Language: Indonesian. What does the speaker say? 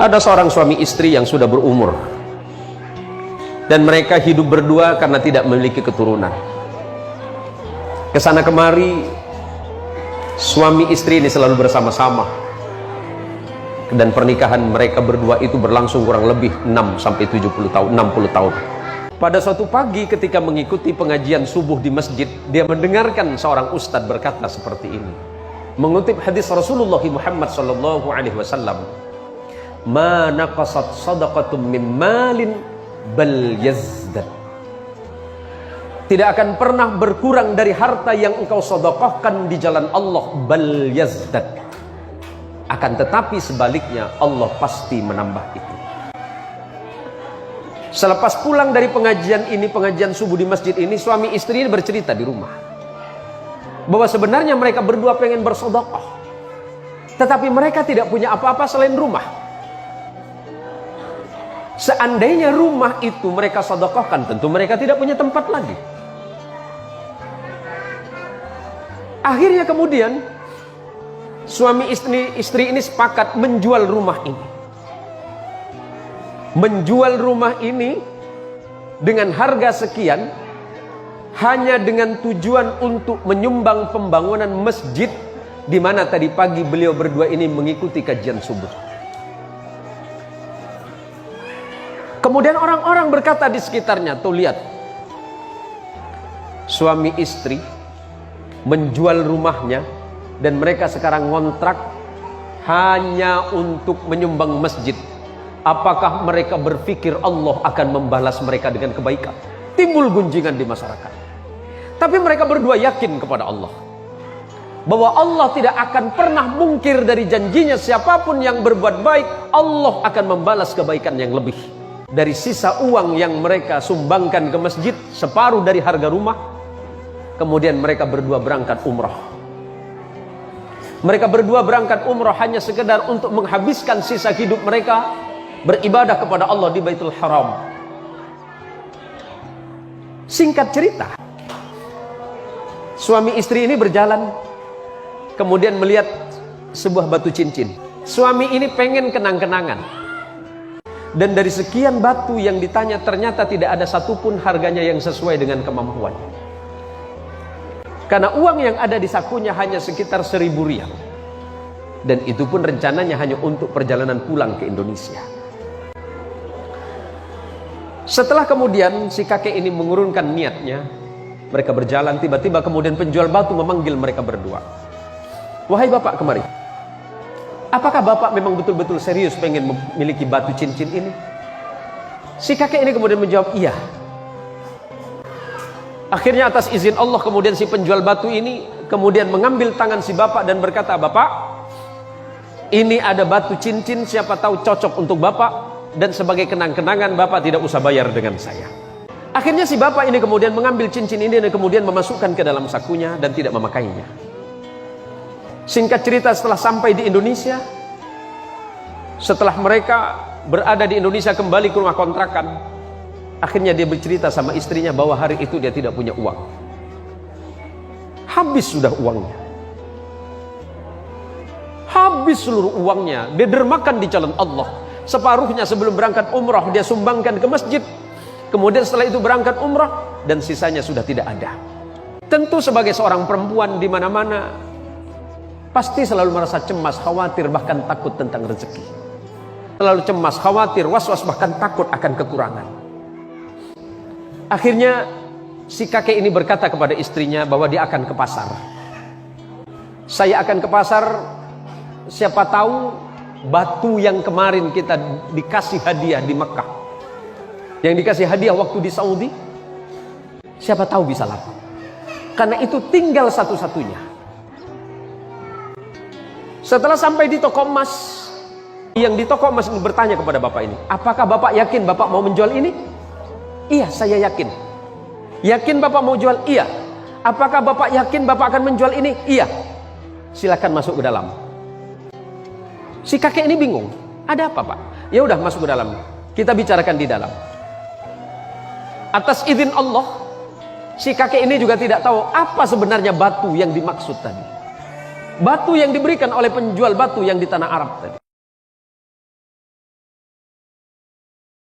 Ada seorang suami istri yang sudah berumur dan mereka hidup berdua karena tidak memiliki keturunan. Kesana kemari suami istri ini selalu bersama-sama, dan pernikahan mereka berdua itu berlangsung kurang lebih 6-70 tahun, 60 tahun. Pada suatu pagi ketika mengikuti pengajian subuh di masjid, dia mendengarkan seorang ustadz berkata seperti ini, mengutip hadis Rasulullah Muhammad SAW, "Ma naqasat sadaqatum min malin bal yazdad." Tidak akan pernah berkurang dari harta yang engkau sedekahkan di jalan Allah, bal yazdad. Akan tetapi sebaliknya Allah pasti menambah itu. Selepas pulang dari pengajian ini, pengajian subuh di masjid ini, suami istri ini bercerita di rumah bahwa sebenarnya mereka berdua pengen bersedekah, tetapi mereka tidak punya apa-apa selain rumah. Seandainya rumah itu mereka sedekahkan, tentu mereka tidak punya tempat lagi. Akhirnya kemudian suami istri ini sepakat menjual rumah ini. Menjual rumah ini dengan harga sekian, hanya dengan tujuan untuk menyumbang pembangunan masjid di mana tadi pagi beliau berdua ini mengikuti kajian subuh. Kemudian orang-orang berkata di sekitarnya, tuh lihat, suami istri menjual rumahnya dan mereka sekarang ngontrak hanya untuk menyumbang masjid. Apakah mereka berpikir Allah akan membalas mereka dengan kebaikan? Timbul gunjingan di masyarakat. Tapi mereka berdua yakin kepada Allah bahwa Allah tidak akan pernah mungkir dari janjinya. Siapapun yang berbuat baik, Allah akan membalas kebaikan yang lebih. Dari sisa uang yang mereka sumbangkan ke masjid, separuh dari harga rumah, kemudian mereka berdua berangkat umrah. Mereka berdua berangkat umrah hanya sekedar untuk menghabiskan sisa hidup mereka beribadah kepada Allah di Baitul Haram. Singkat cerita, suami istri ini berjalan, kemudian melihat sebuah batu cincin. Suami ini pengen kenang-kenangan, dan dari sekian batu yang ditanya ternyata tidak ada satupun harganya yang sesuai dengan kemampuan. Karena uang yang ada di sakunya hanya sekitar 1.000 rial, dan itu pun rencananya hanya untuk perjalanan pulang ke Indonesia. Setelah kemudian si kakek ini mengurungkan niatnya, mereka berjalan, tiba-tiba kemudian penjual batu memanggil mereka berdua. "Wahai bapak, kemari. Apakah bapak memang betul-betul serius pengen memiliki batu cincin ini?" Si kakek ini kemudian menjawab, "Iya." Akhirnya atas izin Allah kemudian si penjual batu ini kemudian mengambil tangan si bapak dan berkata, "Bapak, ini ada batu cincin, siapa tahu cocok untuk bapak, dan sebagai kenang-kenangan bapak tidak usah bayar dengan saya." Akhirnya si bapak ini kemudian mengambil cincin ini dan kemudian memasukkan ke dalam sakunya dan tidak memakainya. Singkat cerita, setelah sampai di Indonesia, setelah mereka berada di Indonesia kembali ke rumah kontrakan, akhirnya dia bercerita sama istrinya bahwa hari itu dia tidak punya uang. Habis sudah uangnya. Habis seluruh uangnya, dia dermakan di jalan Allah. Separuhnya sebelum berangkat umrah dia sumbangkan ke masjid. Kemudian setelah itu berangkat umrah dan sisanya sudah tidak ada. Tentu sebagai seorang perempuan di mana-mana pasti selalu merasa cemas, khawatir, bahkan takut tentang rezeki. Selalu cemas, khawatir, was-was, bahkan takut akan kekurangan. Akhirnya si kakek ini berkata kepada istrinya bahwa dia akan ke pasar. "Saya akan ke pasar, siapa tahu batu yang kemarin kita dikasih hadiah di Mekah, yang dikasih hadiah waktu di Saudi, siapa tahu bisa laku. Karena itu tinggal satu-satunya." Setelah sampai di toko emas, yang di toko emas ini bertanya kepada bapak ini, "Apakah bapak yakin bapak mau menjual ini?" "Iya, saya yakin." "Yakin bapak mau jual?" "Iya." "Apakah bapak yakin bapak akan menjual ini?" "Iya." "Silakan masuk ke dalam." Si kakek ini bingung, "Ada apa, Pak?" "Ya udah, masuk ke dalam, kita bicarakan di dalam." Atas izin Allah, si kakek ini juga tidak tahu apa sebenarnya batu yang dimaksud tadi. Batu yang diberikan oleh penjual batu yang di tanah Arab tadi.